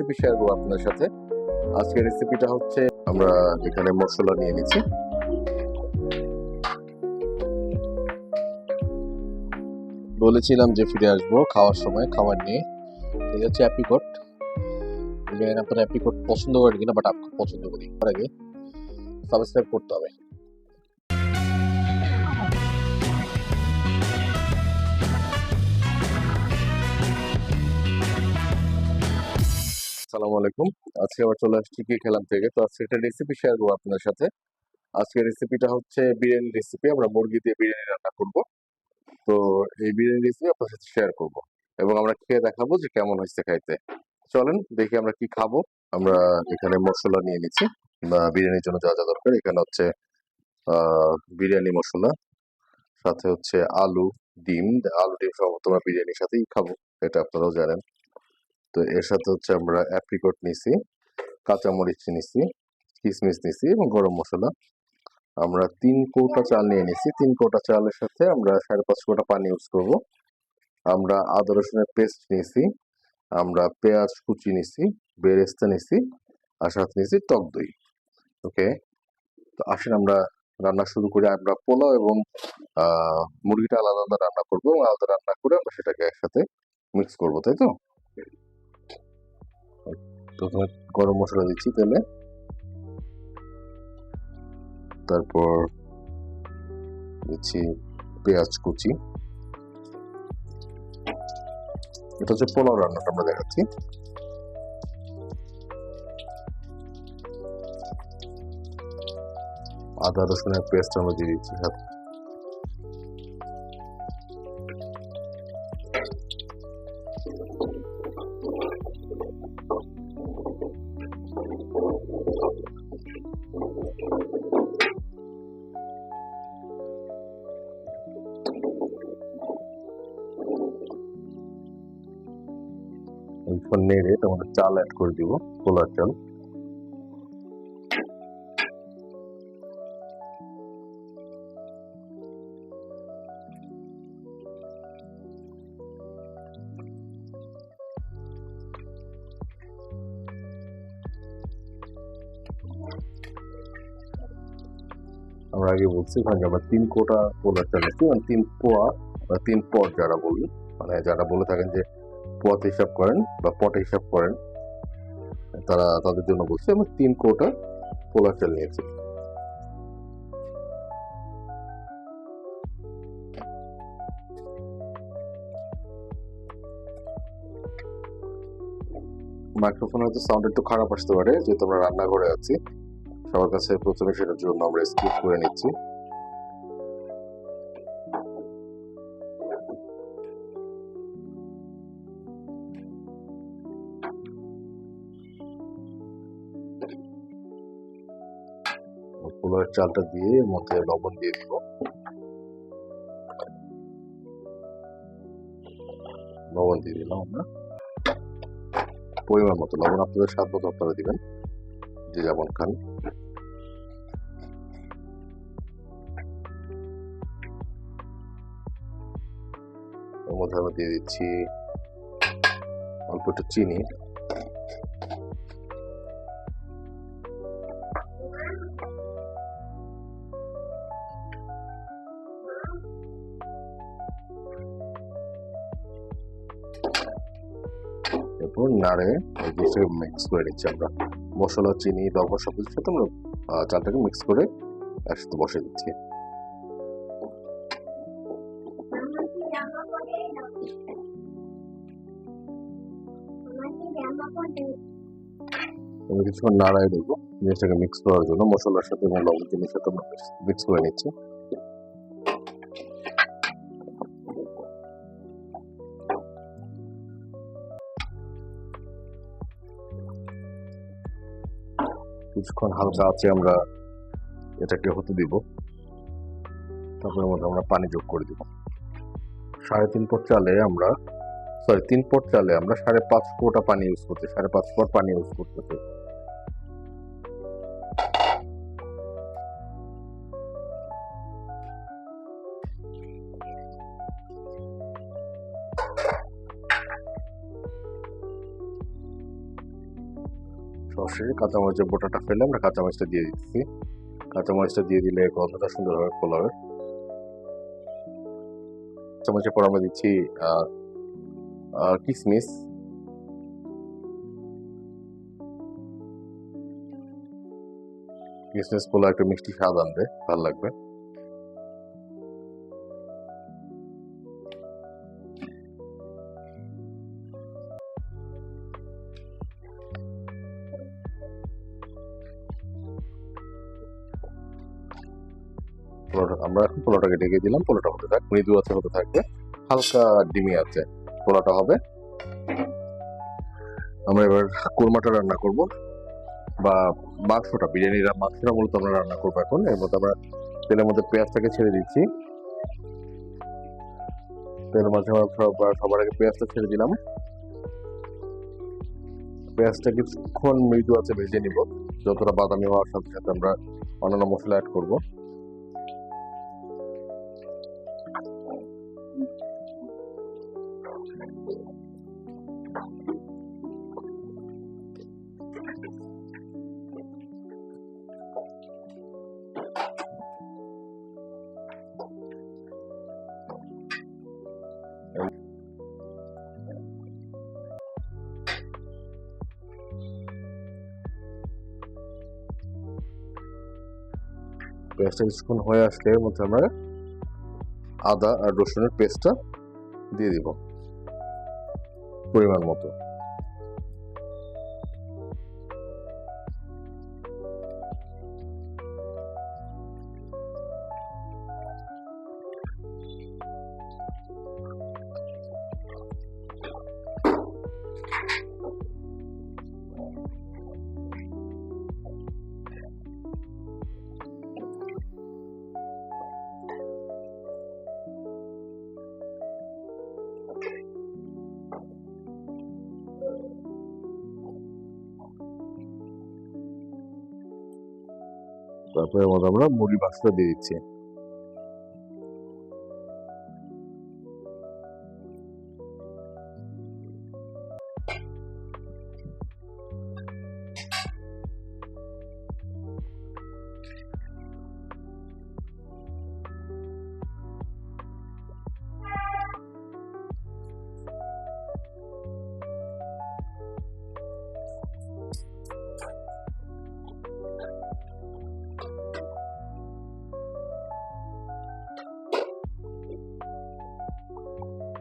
Recipe share করবো আপনাদের সাথে। আজকের রেসিপিটা হচ্ছে আমরা এখানে মশলা নিয়ে নিচ্ছি। বলেছিলাম যে ফিরে আসবো খাওয়ার সময় খাবার নিয়ে। এই হচ্ছে অ্যাপ্রিকট। আপনারা অ্যাপ্রিকট পছন্দ করেন কিনা, বাট আমি খুব পছন্দ করি। তার আগে সাবস্ক্রাইব করতে হবে। আসসালামু আলাইকুম। আজকে আবার চলে আসছি কি খেলাম থেকে। তো আজকে একটা রেসিপি শেয়ার করবো আপনাদের সাথে। আজকের রেসিপিটা হচ্ছে বিরিয়ানি রেসিপি। আমরা মুরগি দিয়ে বিরিয়ানি রান্না করব। তো এই বিরিয়ানি রেসিপি আপনার সাথে শেয়ার করব এবং আমরা খেয়ে দেখাবো যে কেমন হয়েছে খাইতে। চলেন দেখি আমরা কি খাবো। আমরা এখানে মশলা নিয়ে নিচ্ছি বিরিয়ানির জন্য যা যা দরকার। এখানে হচ্ছে বিরিয়ানি মশলা, সাথে হচ্ছে আলু, ডিম। আলু ডিম সম্ভবত আমরা বিরিয়ানির সাথেই খাবো, এটা আপনারাও জানেন। তো এর সাথে হচ্ছে আমরা অ্যাপ্রিকট নিছি, কাঁচামরিচ নিছি, কিশমিশ নিছি এবং গরম মশলা। আমরা 3 কৌটা চাল নিয়ে নিছি। 3 কৌটা চালের সাথে আমরা 5.5 কৌটা পানি ইউজ করব। আমরা আদা রসুনের পেস্ট নিছি, আমরা পেঁয়াজ কুচি নিছি, বেরেস্তা নিছি, আর সাথে নিছি টক দই। ওকে, তো আসেন আমরা রান্না শুরু করি। আমরা পোলাও এবং মুরগিটা আলাদা আলাদা রান্না করবো এবং আলাদা রান্না করে আমরা সেটাকে একসাথে মিক্স করবো, তাই তো? প্রথমে গরম মশলা দিচ্ছি তেলে, তারপর দিচ্ছি পেঁয়াজ কুচি। এটা হচ্ছে পোলাও রান্নাটা আমরা দেখাচ্ছি। আদা রসুনের পেস্ট আমরা দিয়ে দিচ্ছি সাথে। নেড়ে তোমাদের চাল অ্যাড করে দিব, পোলার চাল। আমরা আগে বলছি এখানে আমরা 3 কোটা পোলার চাল নিচ্ছি, মানে 3 পোয়া বা 3 পট যারা বলি, মানে যারা বলে থাকেন যে পোয়াতে হিসাব করেন বা পটে হিসাব করেন, তারা তাদের জন্য বলছি আমরা 3 কোটা পোলার চাল নিয়েছি। মাইক্রোফোন হয়তো সাউন্ড একটু খারাপ আসতে পারে, যেহেতু আমরা রান্নাঘরে আছি। সবার কাছে প্রথমে সেটার জন্য আমরা স্কিপ করে নিচ্ছি। পোলার চালটা দিয়ে এর মধ্যে লবণ দিয়ে দিব। লবণ দিয়ে দিলাম আমরা পরিমাণ মতো। লবণ আপনাদের স্বাদ মতো আপনারা দিবেন, যে যেমন খান। এর মধ্যে আমরা দিয়ে দিচ্ছি অল্প একটু চিনি। এরপর নাড়ে এই জিনিসটাকে মিক্স করে নিচ্ছি আমরা। মশলা, চিনি, লবণ সব কিছুর সাথে আমরা চালটাকে মিক্স করে একসাথে বসে দিচ্ছি। আমি কিছুক্ষণ নাড়াই দেবো জিনিসটাকে মিক্স করার জন্য। মশলার সাথে এবং লবণ চিনির সাথে আমরা মিক্স করে নিচ্ছি। কিছুক্ষণ হালকা আছে আমরা এটাকে হতে দিব। তারপরে মধ্যে আমরা পানি যোগ করে দিব। 3.5 পট চালে আমরা 3 পট চালে আমরা 5.5 কোটা পানি ইউজ করতে, 5.5 পট পানি ইউজ করতেছি। সরাসরি কাঁচামরিচের বোটাটা ফেলে আমরা কাঁচামরিচটা দিয়ে দিচ্ছি। কাঁচামরিচটা দিয়ে দিলে গন্ধটা সুন্দরভাবে ফোলাবে। কাঁচামরিচের পর আমরা দিচ্ছি কিশমিশ। কিশমিশ পোলা একটু মিষ্টি স্বাদ আনবে, ভালো লাগবে। আমরা এখন পোলাটাকে ঢেকে দিলাম, পোলাটা হতে থাক, মৃদু আছে হতে থাকবে, হালকা ডিমি আছে পোলাটা হবে। আমরা এবার কোরমাটা রান্না করব, বা মাংসটা, বিরিয়ানির মাংসটা মূলত আমরা রান্না করবো এখন। এর মধ্যে আমরা তেলের মধ্যে পেঁয়াজটাকে ছেড়ে দিচ্ছি। তেলের মাঝে সবার আগে পেঁয়াজটা ছেড়ে দিলাম। পেঁয়াজটা কিছুক্ষণ মৃদু আছে ভেজে নিব। যতটা বাদামি হওয়ার সাথে সাথে আমরা অন্যান্য মশলা অ্যাড করব। পেঁয়াজটা কিছুক্ষণ হয়ে আসলে এর মধ্যে আমরা আদা আর রসুনের পেস্টটা দিয়ে দিব পরিমাণ মতো। তারপরে আমরা মুরগি মাংসটা দিয়ে দিচ্ছি।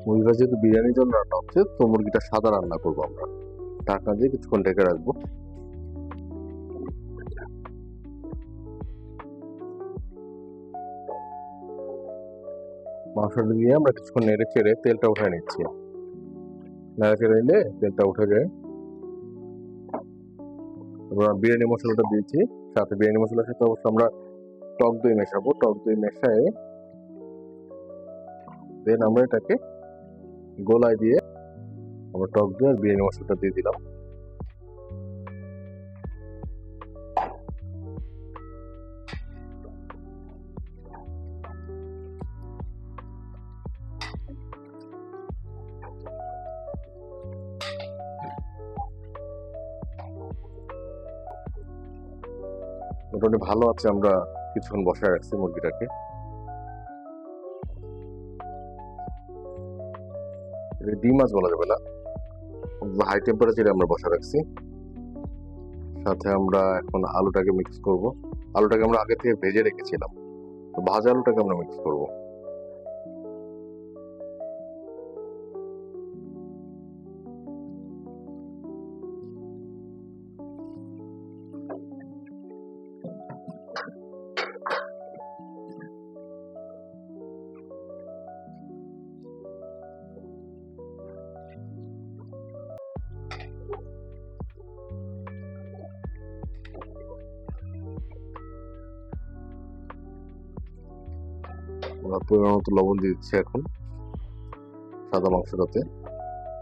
মুরগিটা যেহেতু বিরিয়ানির জন্য রান্না হচ্ছে, তো মুরগিটা সাদা রান্না করবো আমরা। ঢাকনা দিয়ে কিছুক্ষণ ঢেকে রাখবো। মাংসটা দিয়ে আমরা কিছুক্ষণ নেড়ে চেড়ে তেলটা উঠে নিচ্ছি। নেড়ে চেড়ে নিলে তেলটা উঠে যায়। এবার বিরিয়ানি মশলাটা দিয়েছি, সাথে বিরিয়ানি মশলার সাথে অবশ্য আমরা টক দই মেশাবো। টক দই মেশায় দেন আমরা এটাকে গোলায় দিয়ে আমরা টক দই আর বিরিয়ানি মশলাটা দিয়ে দিলাম। মোটামুটি ভালো আছে, আমরা কিছুক্ষণ বসায় রাখছি মুরগিটাকে। ডিম মাছ বলা যাবে না, হাই টেম্পারেচারে আমরা বসা রাখছি। সাথে আমরা এখন আলুটাকে মিক্স করব। আলুটাকে আমরা আগে থেকে ভেজে রেখেছিলাম, তো ভাজা আলুটাকে আমরা মিক্স করব। আমরা পরিমাণ মতো লবণ দিয়ে দিচ্ছি এখন সাদা মাংসটাতে।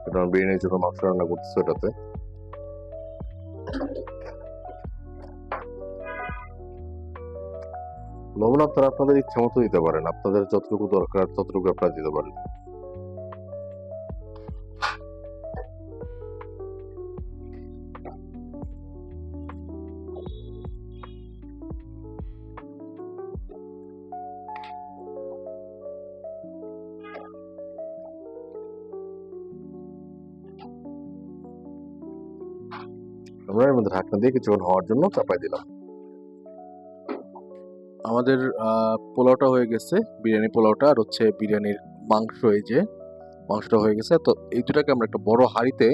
এটা বিরিয়ানির জন্য মাংস রান্না করতেছি ওটাতে। লবণ আপনারা আপনাদের ইচ্ছা মতো দিতে পারেন, আপনাদের যতটুকু দরকার ততটুকু আপনারা দিতে পারেন। আমরা এর মধ্যে ঢাকনা দিয়ে কিছুক্ষণ হওয়ার জন্য চাপাই দিলাম। আমাদের পোলাওটা হয়ে গেছে, বিরিয়ানি পোলাওটা, আর হচ্ছে বিরিয়ানির মাংস, এই যে মাংসটা হয়ে গেছে। তো এই দুটাকে আমরা একটা বড় হাঁড়িতে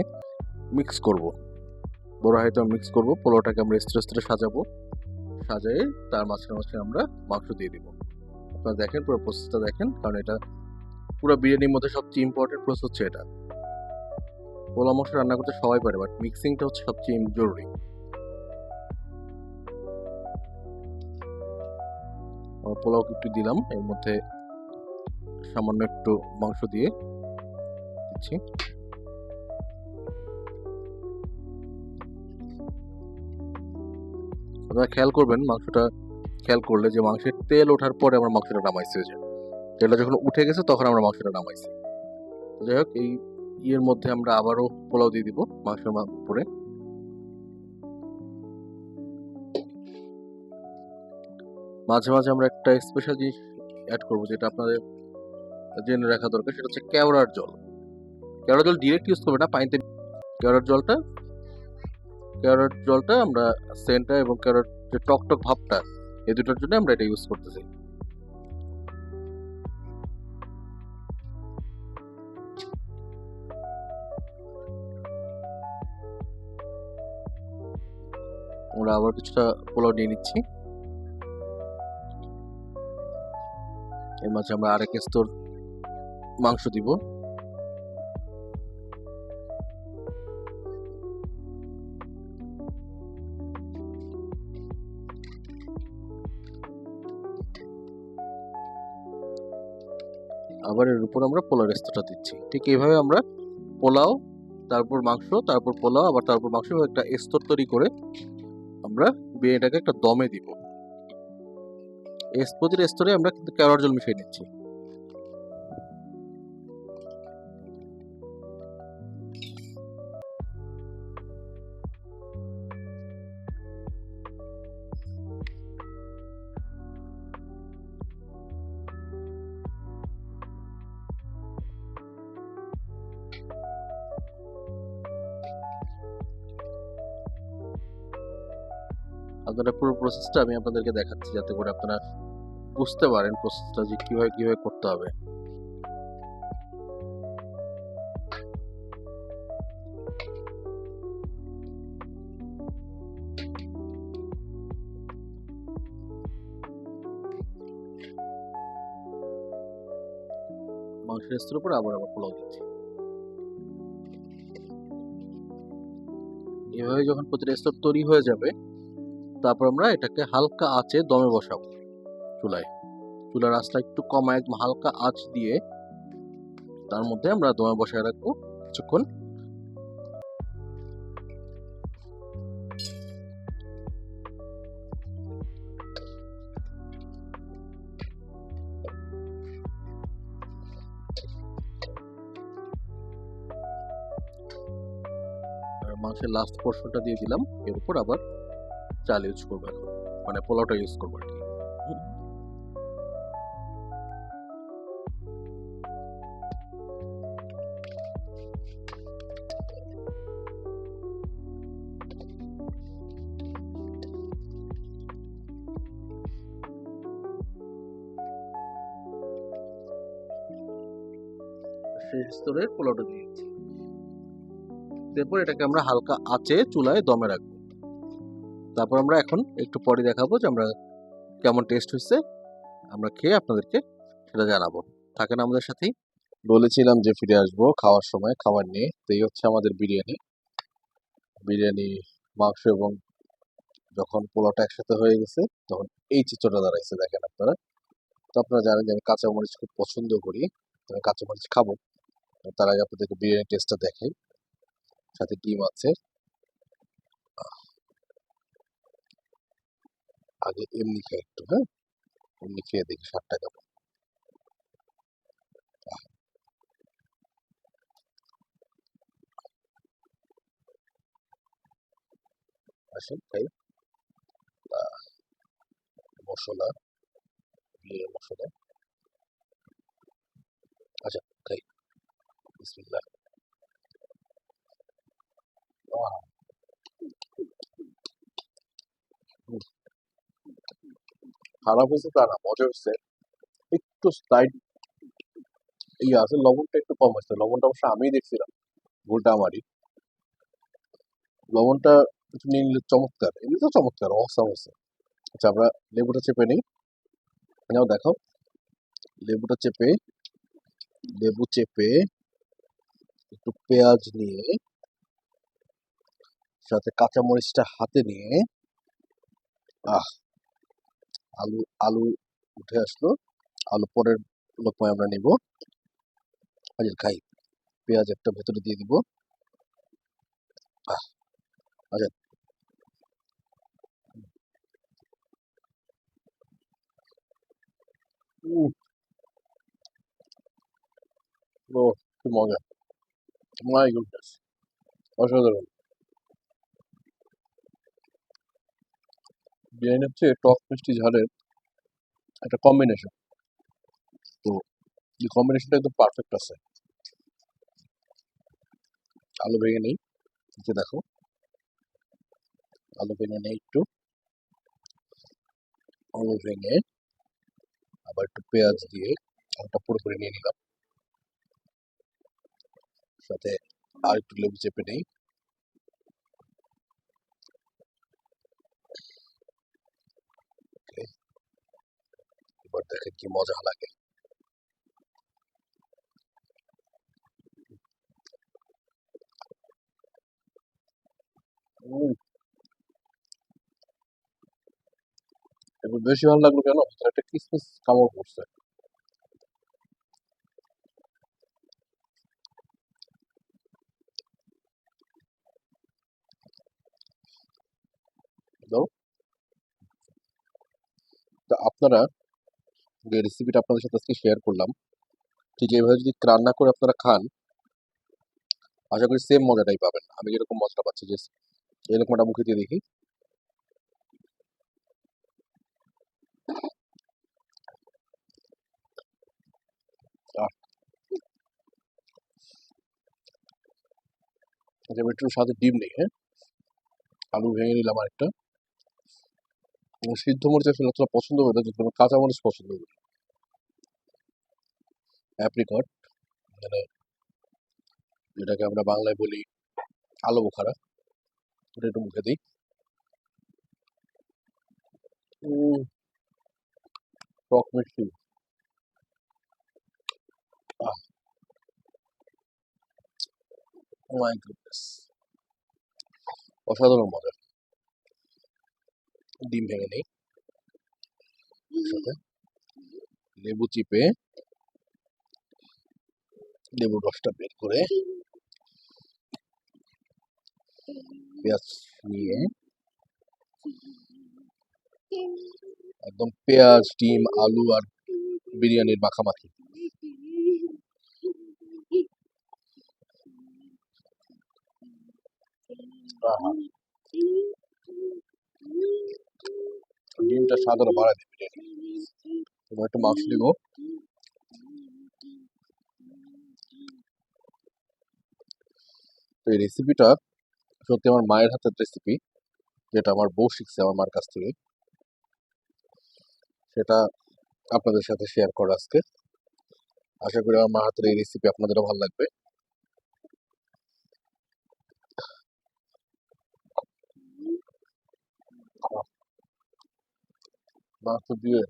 মিক্স করব। বড় হাঁড়িতে মিক্স করব, পোলাওটাকে আমরা স্তরে স্তরে সাজাবো, সাজিয়ে তার মাঝখানে মাঝখানে আমরা মাংস দিয়ে দিব। আপনারা দেখেন, পুরো প্রসেসটা দেখেন, কারণ এটা পুরো বিরিয়ানির মধ্যে সবচেয়ে ইম্পর্টেন্ট প্রসেস হচ্ছে এটা। পোলাও মাংস রান্না করতে সবাই পারে, বাট মিক্সিংটা হচ্ছে সবচেয়ে জরুরি। পোলাও একটু দিলাম, এর মধ্যে সামান্য একটু মাংস দিয়ে দিচ্ছি। আপনারা খেয়াল করবেন, মাংসটা খেয়াল করলে যে মাংসের তেল ওঠার পরে আমরা মাংসটা নামাইছি, যে তেলটা যখন উঠে গেছে তখন আমরা মাংসটা নামাইছি। যাই হোক, এই ইয়ের মধ্যে আমরা আবারও পোলাও দিয়ে দিব মাংসের উপরে। মাঝে মাঝে আমরা একটা স্পেশাল জিনিস অ্যাড করবো, যেটা আপনাদের জেনে রাখা দরকার, সেটা হচ্ছে কেওড়ার জল। কেওড়ার জল ডিরেক্ট ইউজ করবে না পানিতে। কেওড়ার জলটা আমরা সেন্টটা এবং কেওড়ার যে টক টক ভাবটা, এই দুটোর জন্য আমরা এটা ইউজ করতেছি। আমরা আবার কিছুটা পোলাও নিয়ে নিচ্ছি। এর মাঝে আমরা আরেক স্তর মাংস দিব। আবার এর উপর আমরা পোলাও স্তরটা দিচ্ছি। ঠিক এইভাবে আমরা পোলাও, তারপর মাংস, তারপর পোলাও, আবার তারপর মাংস, একটা স্তর তৈরি করে আমরা বিরিয়ানিটাকে একটা দমে দিব। প্রতিটা স্তরে আমরা কিন্তু কেওড়ার জল মিশিয়ে নিচ্ছি। আপনারা পুরো প্রসেসটা আমি আপনাদেরকে দেখাচ্ছি, যাতে করে আপনারা বুঝতে পারেন প্রসেসটা যে কিভাবে কিভাবে করতে হবে। মাংসের স্তরের উপর আবার পোলাও দিচ্ছি। এভাবে যখন প্রতিটা স্তর তৈরি হয়ে যাবে, তারপর আমরা এটাকে হালকা আঁচে দমে বসাবো। চুলার আঁচটা একটু কমায় একদম হালকা আঁচ দিয়ে তার মধ্যে আমরা দমে বসায় রাখবো কিছুক্ষণ। মাংসের লাস্ট পোর্শনটা দিয়ে দিলাম, এর উপর আবার চাল ইউজ করবো এখন, মানে পোলাওটা ইউজ করবো আর কি। শেষ স্তরের পোলাওটা দিয়েছি, এরপর এটাকে আমরা হালকা আঁচে চুলায় দমে রাখবো। তারপর আমরা এখন একটু পরে দেখাবো যে আমরা কেমন টেস্ট হয়েছে, আমরা খেয়ে আপনাদেরকে সেটা জানাবো। থাকেন আমাদের সাথেই। বলেছিলাম যে ফিরে আসবো খাওয়ার সময় খাবার নিয়ে। তো এই হচ্ছে আমাদের বিরিয়ানি মাংস, এবং যখন পোলাওটা একসাথে হয়ে গেছে তখন এই চিত্রটা দাঁড়াইছে, দেখেন আপনারা। তো আপনারা জানেন যে আমি কাঁচামরিচ খুব পছন্দ করি, তো আমি কাঁচামরিচ খাবো। তার আগে আপনাদেরকে বিরিয়ানি টেস্টটা দেখাই। সাথে ডিম আছে। আগে এমনি খাই একটু, হ্যাঁ, এমনি খেয়ে দেখি স্বাদটা কেমন। আসেন খাই। মশলা, বিরিয়ানি মশলা। আচ্ছা, খাই। বিসমিল্লাহ। আহ, খারাপ হয়েছে তা না, মজা হয়েছে। একটু স্লাইড ইয়ে আছে, লবণটা একটু কম আছে। লবণটা অবশ্য আমিই দেখছিলাম, ভুলটা আমারই। লবণটা একটু নিয়ে নিলে চমৎকার, এমনি তো চমৎকার, অসাম হয়েছে। আচ্ছা, আমরা লেবুটা চেপে নিই। নাও দেখাও। লেবুটা চেপে, লেবু চেপে একটু পেঁয়াজ নিয়ে, সাথে কাঁচামরিচটা হাতে নিয়ে, আহ, আলু আলু উঠে আসলো। আলু পরের লোকমায় আমরা নিব। আচ্ছা খাই। পেঁয়াজ একটা ভেতরে দিয়ে দিব। আহ, আচ্ছা। উম, ও, কি মজা! মাই গুডনেস, অসাধারণ। বিরিয়ানি হচ্ছে টক মিষ্টি ঝালের একটা কম্বিনেশন। তো এই কম্বিনেশনটা একদম পারফেক্ট আছে। আলু ভেঙে নেই, যে দেখো, আলু ভেঙে নেই একটু। আলু ভেঙে আবার একটু পেঁয়াজ দিয়ে আলুটা পুরোপুরি নিয়ে নিলাম। সাথে আর একটু লেবু চেপে নেই। Okay, এবার দেখেন কি মজা লাগে। উম, এবার বেশি ভালো লাগলো কেন, ভিতরে একটা কিসমিস কামড় পড়ছে। তো তো আপনারা, যে রেসিপিটা আপনাদের সাথে আজকে শেয়ার করলাম, ঠিক এইভাবে যদি রান্না করে আপনারা খান, আশা করি সেম মজাটাই পাবেন। আমি যেরকম মজাটা পাচ্ছি, যে এরকম একটা মুখে দিয়ে দেখি। আহ, আচ্ছা, আমি একটু সাথে ডিম নেই, হ্যাঁ। আলু ভেঙে নিলাম আরেকটা। সিদ্ধ মরিচ আসলে অতটা পছন্দ করি না, কিন্তু আমি কাঁচা মরিচ পছন্দ করি। অ্যাপ্রিকট, মানে যেটাকে আমরা বাংলায় বলি আলু বোখারা, ওটা একটু মুখে দিই। উম, টক মিষ্টি, আহ, মাই গুডনেস, অসাধারণ মজা। ডিম ভেঙে নেই, সাথে লেবু চিপে, লেবুর রসটা বের করে, পেঁয়াজ নিয়ে, একদম পেঁয়াজ, ডিম, আলু আর বিরিয়ানির মাখামাখি। আহা, ডিমটা স্বাদ আরো বাড়ায় দেবে বিরিয়ানি। এবার একটু মাংস দিব। তো এই রেসিপিটা সত্যি আমার মায়ের হাতের রেসিপি, যেটা আমার বউ শিখছে আমার মার কাছ থেকে। সেটা আপনাদের সাথে শেয়ার করা আজকে। আশা করি আমার মার হাতের এই রেসিপি আপনাদেরও ভালো লাগবে। মাংস দিয়ে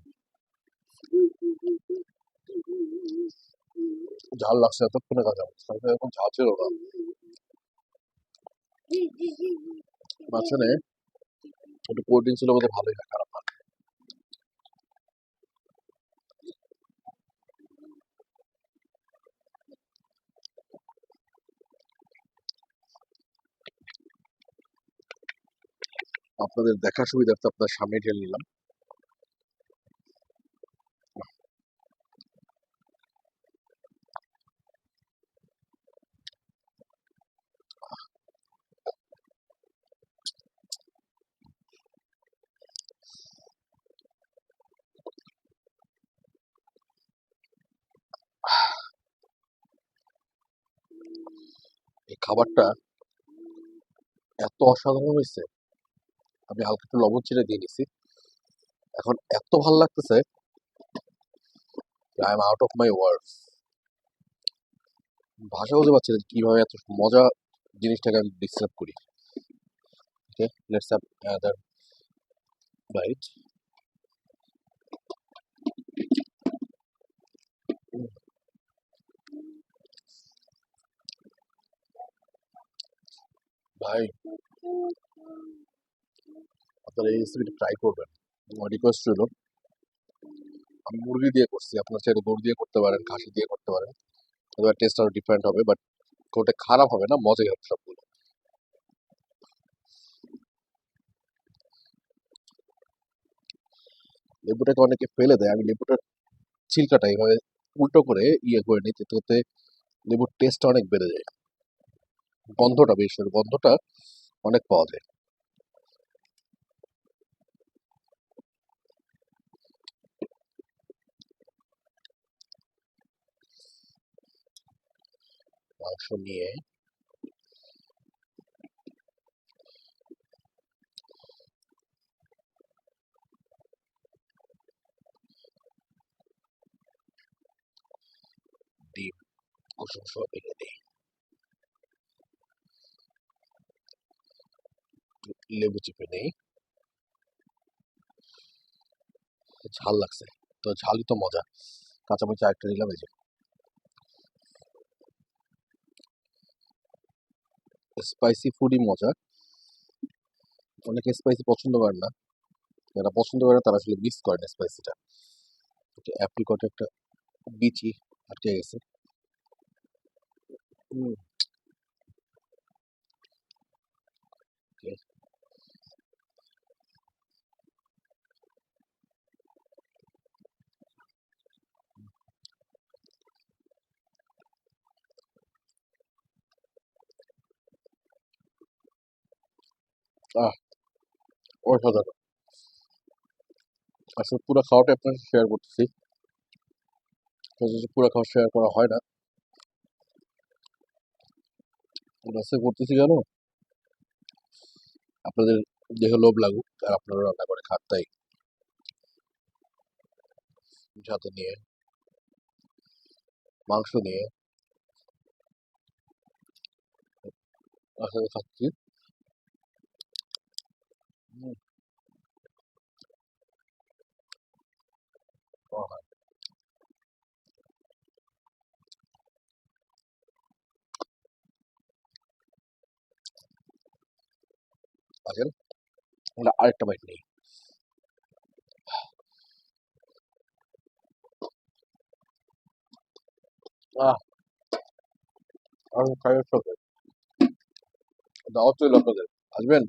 ঝাল লাগছে এতক্ষণে, কাঁচা মরিচ তারপরে এরকম ঝাল ছিল না। মাঝখানে একটু কোল্ড ড্রিঙ্ক ছিল বোধহয়, ভালোই হয়, খারাপ না। আপনাদের দেখার সুবিধার্থে আপনার সামনে ঢেলে নিলাম। এই খাবারটা এত অসাধারণ হয়েছে, আমি হালকা একটু লবণ চিড়ে দিয়ে নিছি। এখন এত ভালো লাগতেছে, I am out of my words. ভাষা বলতে পারছি না যে কিভাবে এত মজা জিনিসটাকে আমি ডিসক্রাইব করি। ওকে, লেটস হ্যাভ অ্যানাদার বাইট। ভাই, আপনারা এই রেসিপিটা ট্রাই করবেন। আমার রিকোয়েস্ট রইল, আমি মুরগি দিয়ে করছি, আপনার চাইলে গরু দিয়ে করতে পারেন, খাসি দিয়ে করতে পারেন, এবার টেস্ট আরো ডিফারেন্ট হবে, বাট কোনটা খারাপ হবে না, মজাই হবে সবগুলো। লেবুটাকে অনেকে ফেলে দেয়, আমি লেবুটার ছিলকাটা এইভাবে উল্টো করে ইয়ে করে নিই, এতে করতে লেবুর টেস্টটা অনেক বেড়ে যায়, গন্ধটা, বিশেষ করে গন্ধটা অনেক পাওয়া যায়। মাংস নিয়ে ডিম কুসুম সহ ভেঙে দিই, লেবু চিপে নেই। ঝাল লাগছে, তো ঝালই তো মজা। কাঁচামরিচ আরেকটা দিলাম, এই যে স্পাইসি ফুডই মজা। অনেকে স্পাইসি পছন্দ করেন না, যারা পছন্দ করে তারা আসলে মিস করেন স্পাইসিটা। অ্যাপ্রিকট একটা বিচি আটকে গেছে। হুম, okay. আহ, অসাধারণ। আসলে পুরো খাওয়াটা আপনার শেয়ার করতেছি, পুরো খাওয়া শেয়ার করা হয় না। রাস্তায় করতেছি কেন, আপনাদের দেখে লোভ লাগুক আর আপনারা রান্না করে খান, তাই সাথে নিয়ে মাংস নিয়ে আসলে খাচ্ছি। হুম, আহা, আসেন আমরা আরেকটা বাইট নেই। আহ, আমি খাইয়ের সাথে দাওয়াত রইল আপনাদের, আসবেন।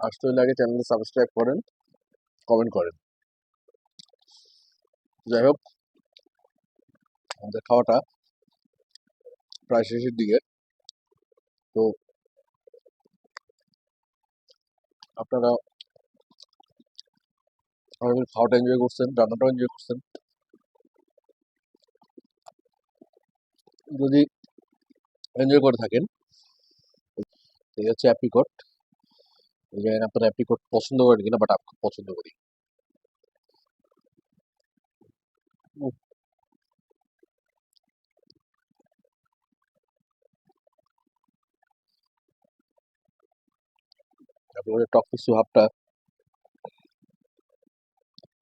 আসতে হলে আগে চ্যানেলটি সাবস্ক্রাইব করেন, কমেন্ট করেন। যাই হোক, আমাদের খাওয়াটা প্রায় শেষের দিকে। তো আপনারা আমাদের খাওয়াটা এনজয় করছেন, রান্নাটাও এনজয় করছেন। যদি এনজয় করে থাকেন, এই হচ্ছে অ্যাপ্রিকট। জানি না আপনারা অ্যাপ্রিকট পছন্দ করেন কিনা, বাট আমি খুব পছন্দ করি। উম, অ্যাপ্রিকটের টক মিষ্টি ভাবটা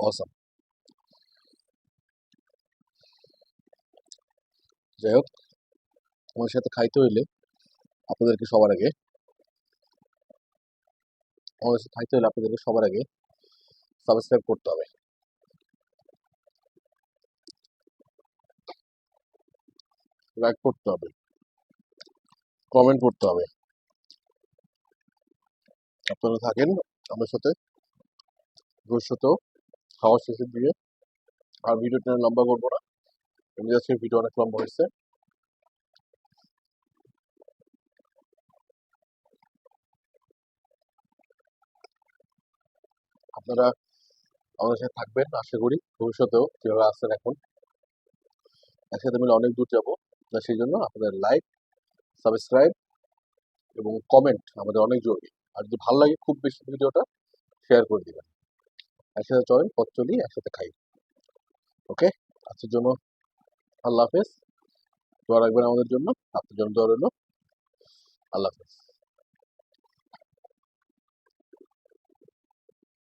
অসাম। যাই হোক, আমার সাথে খাইতে হইলে আপনাদেরকে সবার আগে আমাদের সাথে খাইতে হলে আপনাদেরকে সবার আগে সাবস্ক্রাইব করতে হবে, লাইক করতে হবে, কমেন্ট করতে হবে। আপনারা থাকেন আমার সাথে ভবিষ্যতেও খাওয়ার শেষের দিকে। আর ভিডিওটা লম্বা করবো না, এমনি আজকে ভিডিও অনেক লম্বা হয়েছে। আপনারা আমাদের সাথে থাকবেন আশা করি, ভবিষ্যতেও যেভাবে আসছেন এখন, একসাথে মিলে অনেক দূর যাবো। তা সেই জন্য আপনাদের লাইক, সাবস্ক্রাইব এবং কমেন্ট আমাদের অনেক জরুরি। আর যদি ভালো লাগে খুব বেশি ভিডিওটা, শেয়ার করে দিবেন। একসাথে চলেন, পথ চলি, একসাথে খাই। ওকে, আজকের জন্য আল্লাহ হাফেজ। দোয়া রাখবেন আমাদের জন্য, আপনার জন্য দোয়া রইল। আল্লাহ হাফেজ।